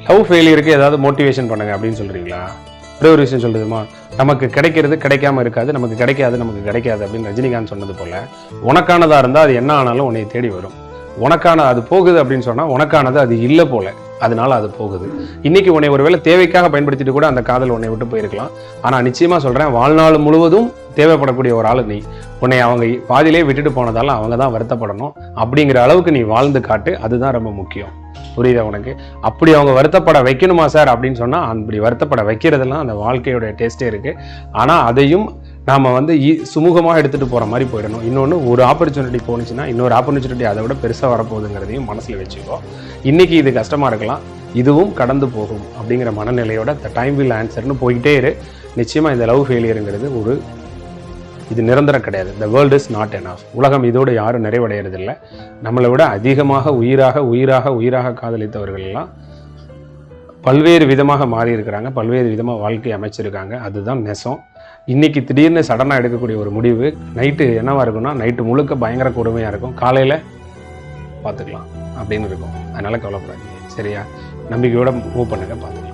Love ஃபெயிலியருக்கு ஏதாவது motivation பண்ணுங்க அப்படின்னு சொல்றீங்களா? ஒரே ஒரு விஷயம் சொல்லுதுமா, நமக்கு கிடைக்கிறது கிடைக்காம இருக்காது, நமக்கு கிடைக்காது அப்படின்னு ரஜினிகாந்த் சொன்னது போல, உனக்கானதா இருந்தா அது என்ன ஆனாலும் உன்னை தேடி வரும். உனக்கான அது போகுது அப்படின்னு சொன்னா உனக்கானது அது இல்லை போல, அதனால அது போகுது. இன்னைக்கு உன்னை ஒருவேளை தேவைக்காக பயன்படுத்திட்டு கூட அந்த காதல் உன்னை விட்டு போயிருக்கலாம். ஆனா நிச்சயமா சொல்றேன், வாழ்நாள் முழுவதும் தேவைப்படக்கூடிய ஒரு ஆளு நீ. உன்னை அவங்க பாதியிலே விட்டுட்டு போனதால அவங்க தான் வருத்தப்படணும் அப்படிங்கிற அளவுக்கு நீ வாழ்ந்து காட்டு. அதுதான் ரொம்ப முக்கியம். புரியுதா உனக்கு? அப்படி அவங்க வருத்தப்பட வைக்கணுமா சார் அப்படின்னு சொன்னா, அப்படி வருத்தப்பட வைக்கிறதெல்லாம் அந்த வாழ்க்கையோட டேஸ்டே இருக்கு. ஆனா அதையும் நாம சுமூகமாக எடுத்துட்டு போற மாதிரி போயிடணும். இன்னொன்று, ஒரு ஆப்பர்ச்சுனிட்டி போனுச்சுன்னா இன்னொரு ஆப்பர்ச்சுனிட்டி அதை விட பெருசாக வரப்போகுதுங்கிறதையும் மனசுல வச்சுக்கோ. இன்னைக்கு இது கஷ்டமா இருக்கலாம், இதுவும் கடந்து போகும் அப்படிங்கிற மனநிலையோட த டைம் வில் ஆன்சர்னு போய்கிட்டே இரு. நிச்சயமா இந்த லவ் ஃபெயிலியருங்கிறது இது நிரந்தரம் கிடையாது. The world is not enough. உலகம் இதோடு யாரும் நிறைவடைகிறதில்லை. நம்மளை விட அதிகமாக உயிராக காதலித்தவர்கள் எல்லாம் பல்வேறு விதமாக மாறி இருக்கிறாங்க, பல்வேறு விதமாக வாழ்க்கை அமைச்சிருக்காங்க. அதுதான் நெசம். இன்னைக்கு திடீர்னு சடனாக எடுக்கக்கூடிய ஒரு முடிவு நைட்டு என்னவா இருக்கும்னா, நைட்டு முழுக்க பயங்கர கொடுமையாக இருக்கும், காலையில் பார்த்துக்கலாம் அப்படின்னு இருக்கும். அதனால கவலைப்படாதீங்க. சரியா? நம்பிக்கையோட மூவ் பண்ணுங்க, பார்த்துக்கலாம்.